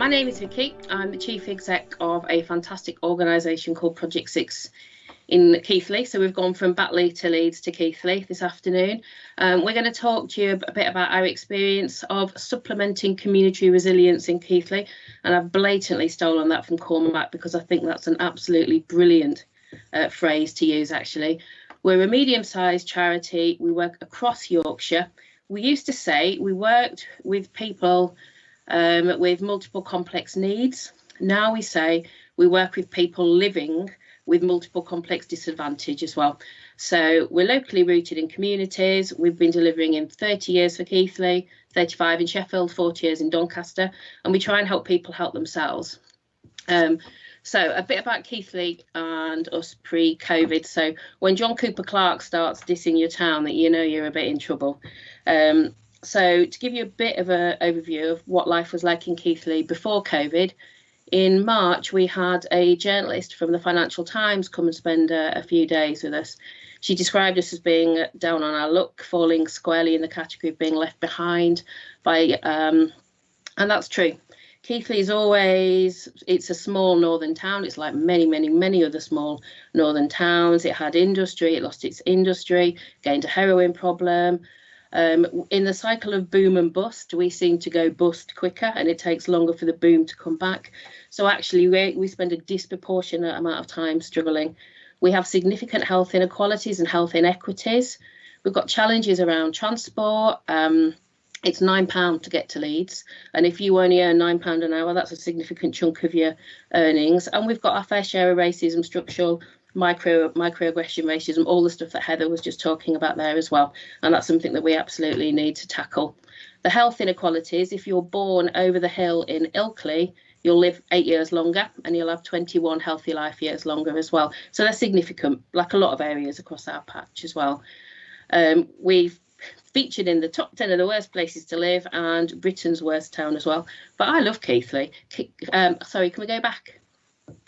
My name is Vicky. I'm the Chief Exec of a fantastic organisation called Project 6 in Keithley. So we've gone from Batley to Leeds to Keithley this afternoon. We're going to talk to you a bit about our experience of supplementing community resilience in Keithley. And I've blatantly stolen that from Cormac because I think that's an absolutely brilliant phrase to use, actually. We're a medium-sized charity. We work across Yorkshire. We used to say we worked with people with multiple complex needs. Now we say we work with people living with multiple complex disadvantage as well. So we're locally rooted in communities. We've been delivering in 30 years for Keithley, 35 in Sheffield, 40 years in Doncaster, and we try and help people help themselves. So a bit about Keithley and us pre-COVID. So when John Cooper Clarke starts dissing your town, that you know you're a bit in trouble. So to give you a bit of an overview of what life was like in Keithley before COVID, in March, we had a journalist from the Financial Times come and spend a few days with us. She described us as being down on our luck, falling squarely in the category of being left behind by, and that's true. Keithley is it's a small northern town. It's like many other small northern towns. It had industry, it lost its industry, gained a heroin problem. In the cycle of boom and bust, we seem to go bust quicker and it takes longer for the boom to come back. So actually we spend a disproportionate amount of time struggling. We have significant health inequalities and health inequities. We've got challenges around transport. It's £9 to get to Leeds. And if you only earn £9 an hour, that's a significant chunk of your earnings. And we've got our fair share of racism, structural microaggression, racism, all the stuff that Heather was just talking about there as well. And that's something that we absolutely need to tackle. The health inequalities, if you're born over the hill in Ilkley, you'll live 8 years longer and you'll have 21 healthy life years longer as well. So they're significant, like a lot of areas across our patch as well. We've featured in the top 10 of the worst places to live and Britain's worst town as well. But I love Keithley. Sorry, can we go back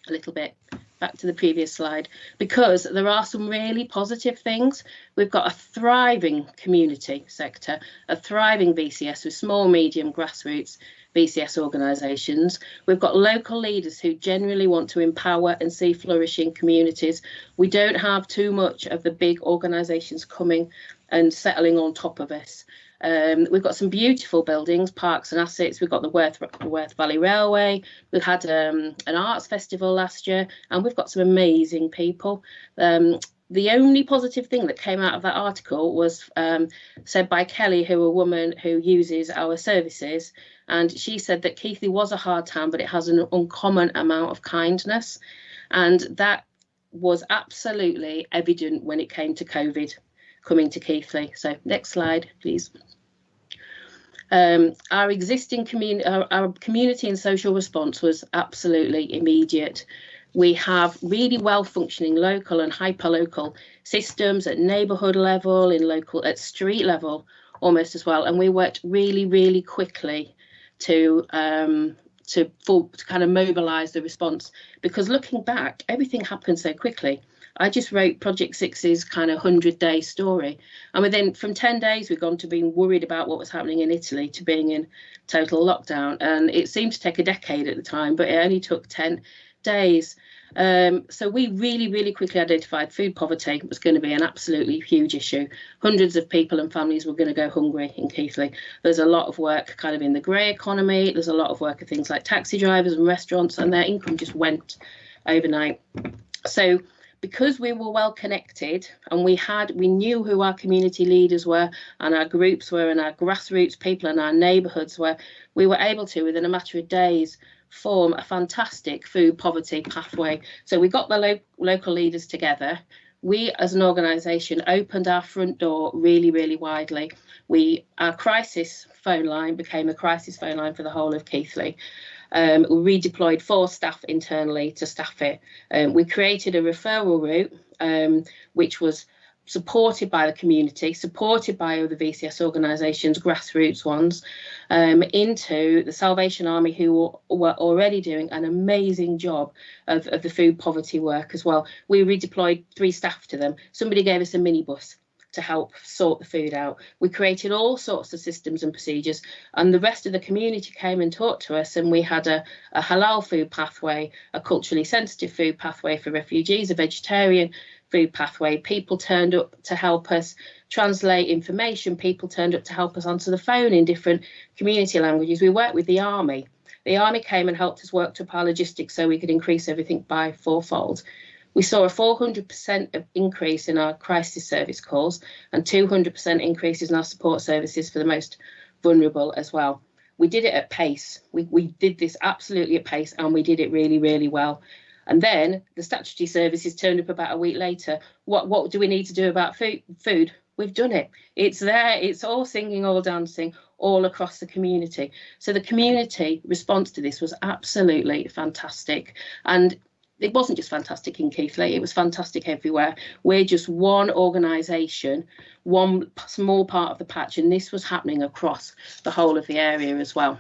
a little bit? Back to the previous slide, because there are some really positive things. We've got a thriving community sector, a thriving VCS with small, medium, grassroots VCS organisations. We've got local leaders who genuinely want to empower and see flourishing communities. We don't have too much of the big organisations coming and settling on top of us. We've got some beautiful buildings, parks and assets. We've got the Worth Valley Railway. We've had an arts festival last year, and we've got some amazing people. The only positive thing that came out of that article was said by Kelly, a woman who uses our services. And she said that Keithley was a hard town, but it has an uncommon amount of kindness. And that was absolutely evident when it came to COVID coming to Keithley. So next slide, please. Our existing community and social response was absolutely immediate. We have really well-functioning local and hyper-local systems at neighbourhood level, at street level almost as well. And we worked really quickly to kind of mobilise the response, because looking back, everything happened so quickly. I just wrote Project 6's kind of 100-day story. And from 10 days, we've gone to being worried about what was happening in Italy to being in total lockdown. And it seemed to take a decade at the time, but it only took 10 days. So we really quickly identified food poverty was going to be an absolutely huge issue. Hundreds of people and families were going to go hungry in Keithley. There's a lot of work kind of in the grey economy. There's a lot of work of things like taxi drivers and restaurants, and their income just went overnight. So because we were well connected and we knew who our community leaders were and our groups were and our grassroots people and our neighbourhoods were, we were able to, within a matter of days, form a fantastic food poverty pathway. So we got the local leaders together. We as an organisation opened our front door really widely. Our crisis phone line became a crisis phone line for the whole of Keithley. We redeployed 4 staff internally to staff it. We created a referral route, which was supported by the community, supported by other VCS organisations, grassroots ones, into the Salvation Army, who were already doing an amazing job of the food poverty work as well. We redeployed 3 staff to them. Somebody gave us a minibus. to help sort the food out. We created all sorts of systems and procedures, and the rest of the community came and talked to us, and we had a halal food pathway, a culturally sensitive food pathway for refugees, a vegetarian food pathway. People turned up to help us translate information. People turned up to help us answer the phone in different community languages. We worked with the army. The army came and helped us work up our logistics so we could increase everything by fourfold. We saw a 400% increase in our crisis service calls and 200% increases in our support services for the most vulnerable as well. We did it at pace. We did this absolutely at pace, and we did it really, really well. And then the statutory services turned up about a week later. What do we need to do about food? We've done it. It's there. It's all singing, all dancing, all across the community. So the community response to this was absolutely fantastic. And it wasn't just fantastic in Keithley, it was fantastic everywhere. We're just one organisation, one small part of the patch, and this was happening across the whole of the area as well.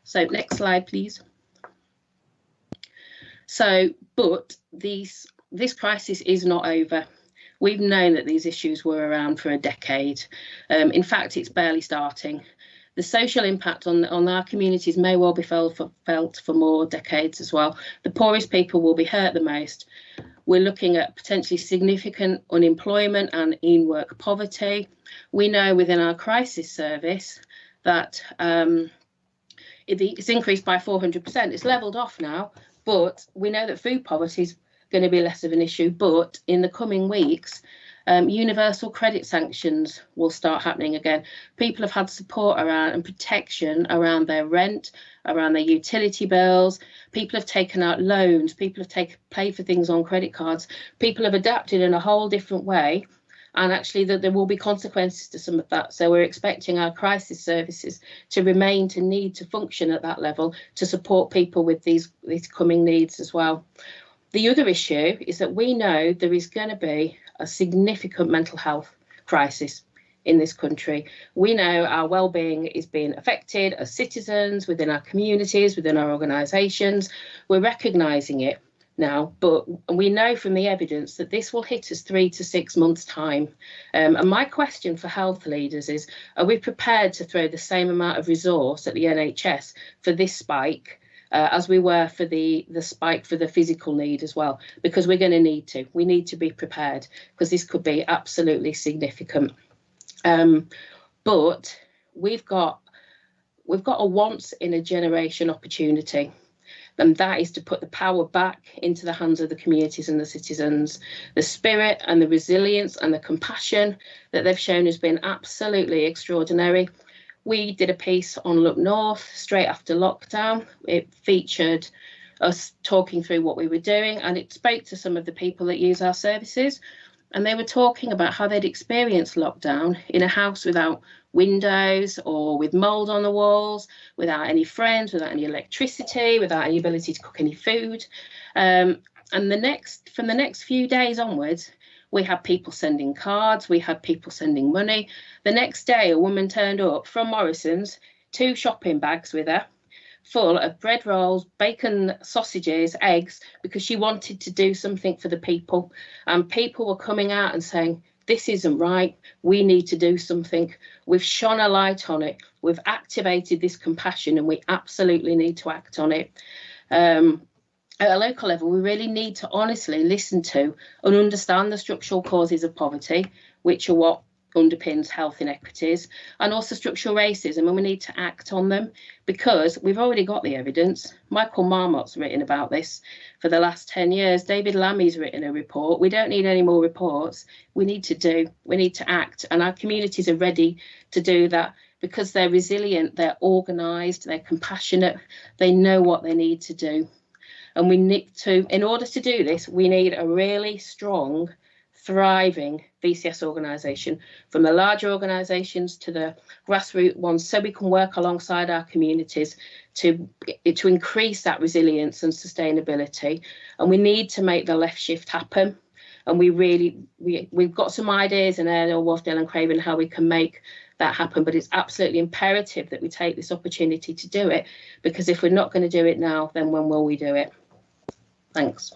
So next slide, please. So, but this crisis is not over. We've known that these issues were around for a decade. In fact, it's barely starting. The social impact on our communities may well be felt for more decades as well. The poorest people will be hurt the most. We're looking at potentially significant unemployment and in-work poverty. We know within our crisis service that it's increased by 400%. It's levelled off now, but we know that food poverty is going to be less of an issue. But in the coming weeks, universal credit sanctions will start happening again. People have had support around and protection around their rent, around their utility bills. People have taken out loans. People have paid for things on credit cards. People have adapted in a whole different way. And actually that there will be consequences to some of that. So we're expecting our crisis services to need to function at that level to support people with these coming needs as well. The other issue is that we know there is going to be a significant mental health crisis in this country. We know our well-being is being affected as citizens, within our communities, within our organisations. We're recognising it now, but we know from the evidence that this will hit us 3 to 6 months' time. And my question for health leaders is, are we prepared to throw the same amount of resource at the NHS for this spike as we were for the spike for the physical need as well? Because we're going to need to. We need to be prepared because this could be absolutely significant. But we've got a once in a generation opportunity. And that is to put the power back into the hands of the communities and the citizens. The spirit and the resilience and the compassion that they've shown has been absolutely extraordinary. We did a piece on Look North straight after lockdown. It featured us talking through what we were doing, and it spoke to some of the people that use our services. And they were talking about how they'd experienced lockdown in a house without windows or with mould on the walls, without any friends, without any electricity, without any ability to cook any food. And from the next few days onwards, we had people sending cards, we had people sending money. The next day, a woman turned up from Morrison's, 2 shopping bags with her, full of bread rolls, bacon, sausages, eggs, because she wanted to do something for the people. And people were coming out and saying, this isn't right, we need to do something. We've shone a light on it, we've activated this compassion, and we absolutely need to act on it. At a local level, we really need to honestly listen to and understand the structural causes of poverty, which are what underpins health inequities, and also structural racism, and we need to act on them because we've already got the evidence. Michael Marmot's written about this for the last 10 years. David Lammy's written a report. We don't need any more reports. We need to act, and our communities are ready to do that because they're resilient, they're organised, they're compassionate, they know what they need to do. And we need to, in order to do this, we need a really strong, thriving VCS organisation, from the larger organisations to the grassroots ones, so we can work alongside our communities to increase that resilience and sustainability. And we need to make the left shift happen. And we've got some ideas in Airnell, Wharfdale and Craven how we can make that happen, but it's absolutely imperative that we take this opportunity to do it, because if we're not going to do it now, then when will we do it? Thanks.